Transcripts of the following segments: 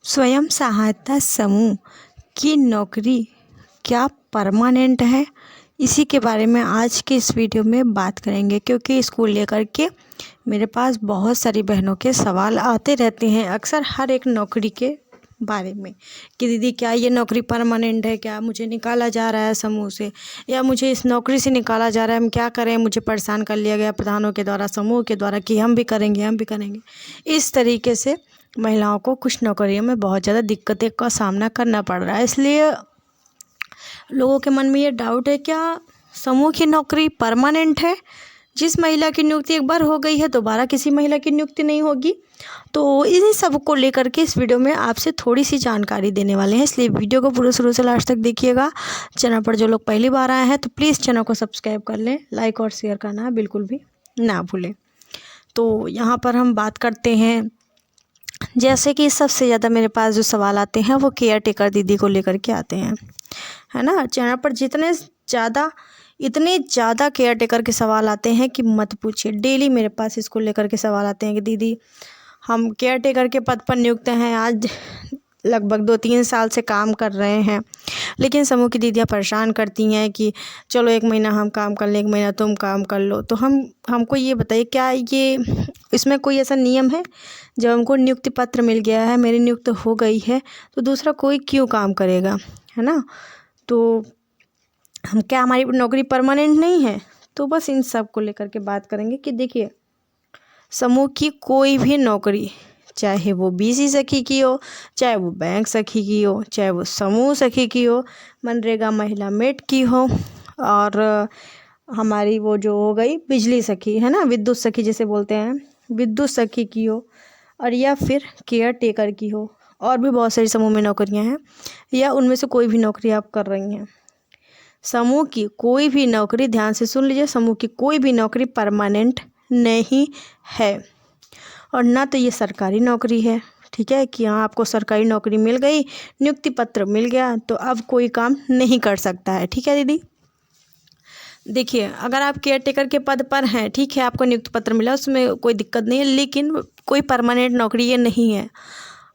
स्वयं सहायता समूह की नौकरी क्या परमानेंट है? इसी के बारे में आज के इस वीडियो में बात करेंगे, क्योंकि इसको लेकर के मेरे पास बहुत सारी बहनों के सवाल आते रहते हैं अक्सर हर एक नौकरी के बारे में कि दीदी क्या ये नौकरी परमानेंट है, क्या मुझे निकाला जा रहा है समूह से, या मुझे इस नौकरी से निकाला जा रहा है, हम क्या करें, मुझे परेशान कर लिया गया प्रधानों के द्वारा, समूह के द्वारा कि हम भी करेंगे। इस तरीके से महिलाओं को कुछ नौकरियों में बहुत ज़्यादा दिक्कतें का सामना करना पड़ रहा है। इसलिए लोगों के मन में ये डाउट है, क्या समूह की नौकरी परमानेंट है? जिस महिला की नियुक्ति एक बार हो गई है दोबारा किसी महिला की नियुक्ति नहीं होगी। तो इन्हीं सब को लेकर के इस वीडियो में आपसे थोड़ी सी जानकारी देने वाले हैं, इसलिए वीडियो को पूरे शुरू से लास्ट तक देखिएगा। चैनल पर जो लोग पहली बार आए हैं तो प्लीज़ चैनल को सब्सक्राइब कर लें, लाइक और शेयर करना बिल्कुल भी ना भूलें। तो यहाँ पर हम बात करते हैं, जैसे कि सबसे ज़्यादा मेरे पास जो सवाल आते हैं वो केयर टेकर दीदी को लेकर के आते हैं, है ना। चैनल पर इतने ज़्यादा केयर टेकर के सवाल आते हैं कि मत पूछिए। डेली मेरे पास इसको लेकर के सवाल आते हैं कि दीदी हम केयर टेकर के पद पर नियुक्त हैं, आज लगभग 2-3 साल से काम कर रहे हैं, लेकिन समूह की दीदियाँ परेशान करती हैं कि चलो 1 महीना हम काम कर लें, 1 महीना तुम काम कर लो। तो हमको ये बताइए, क्या ये इसमें कोई ऐसा नियम है? जब हमको नियुक्ति पत्र मिल गया है, मेरी नियुक्ति हो गई है, तो दूसरा कोई क्यों काम करेगा, है ना। तो क्या हमारी नौकरी परमानेंट नहीं है? तो बस इन सब को लेकर के बात करेंगे कि देखिए, समूह की कोई भी नौकरी, चाहे वो बीसी सखी की हो, चाहे वो बैंक सखी की हो, चाहे वो समूह सखी की हो, मनरेगा महिला मेट की हो, और हमारी वो जो हो गई बिजली सखी, है ना, विद्युत सखी जिसे बोलते हैं, विद्युत सखी की हो, और या फिर केयर टेकर की हो, और भी बहुत सारी समूह में नौकरियां हैं, या उनमें से कोई भी नौकरी आप कर रही हैं, समूह की कोई भी नौकरी, ध्यान से सुन लीजिए, समूह की कोई भी नौकरी परमानेंट नहीं है। और ना तो ये सरकारी नौकरी है, ठीक है, कि हाँ आपको सरकारी नौकरी मिल गई, नियुक्ति पत्र मिल गया तो अब कोई काम नहीं कर सकता है, ठीक है दीदी। देखिए, अगर आप केयर टेकर के पद पर हैं, ठीक है, आपको नियुक्ति पत्र मिला, उसमें कोई दिक्कत नहीं है, लेकिन कोई परमानेंट नौकरी ये नहीं है।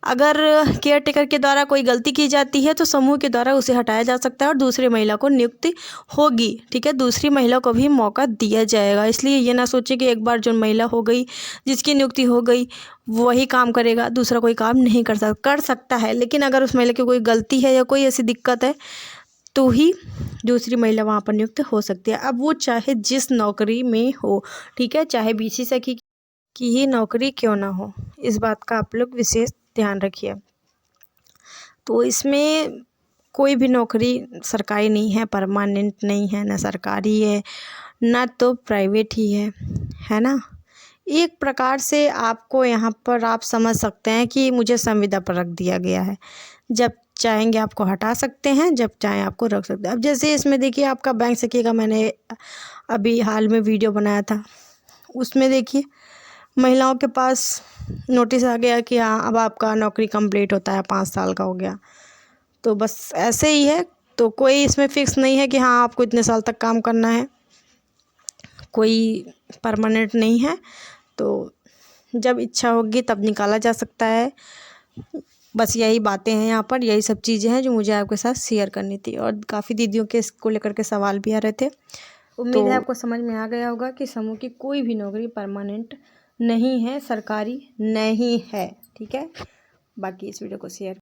अगर केयर टेकर के द्वारा कोई गलती की जाती है तो समूह के द्वारा उसे हटाया जा सकता है और दूसरी महिला को नियुक्ति होगी, ठीक है, दूसरी महिला को भी मौका दिया जाएगा। इसलिए ये ना सोचें कि एक बार जो महिला हो गई, जिसकी नियुक्ति हो गई, वही काम करेगा, दूसरा कोई काम नहीं कर सकता है, लेकिन अगर उस महिला की कोई गलती है या कोई ऐसी दिक्कत है तो ही दूसरी महिला वहाँ पर नियुक्त हो सकती है। अब वो चाहे जिस नौकरी में हो, ठीक है, चाहे बीसी सखी की ही नौकरी क्यों ना हो, इस बात का आप लोग विशेष ध्यान रखिए। तो इसमें कोई भी नौकरी सरकारी नहीं है, परमानेंट नहीं है, ना सरकारी है ना तो प्राइवेट ही है ना। एक प्रकार से आपको यहाँ पर आप समझ सकते हैं कि मुझे संविदा पर रख दिया गया है, जब चाहेंगे आपको हटा सकते हैं, जब चाहें आपको रख सकते हैं। अब जैसे इसमें देखिए, आपका बैंक सखी का मैंने अभी हाल में वीडियो बनाया था, उसमें देखिए महिलाओं के पास नोटिस आ गया कि हाँ अब आपका नौकरी कंप्लीट होता है, 5 साल का हो गया। तो बस ऐसे ही है, तो कोई इसमें फिक्स नहीं है कि हाँ आपको इतने साल तक काम करना है, कोई परमानेंट नहीं है। तो जब इच्छा होगी तब निकाला जा सकता है। बस यही बातें हैं, यहाँ पर यही सब चीज़ें हैं जो मुझे आपके साथ शेयर करनी थी, और काफ़ी दीदियों के इसको लेकर के सवाल भी आ रहे थे। उम्मीद है आपको समझ में आ गया होगा कि समूह की कोई भी नौकरी परमानेंट नहीं है, सरकारी नहीं है, ठीक है। बाकी इस वीडियो को शेयर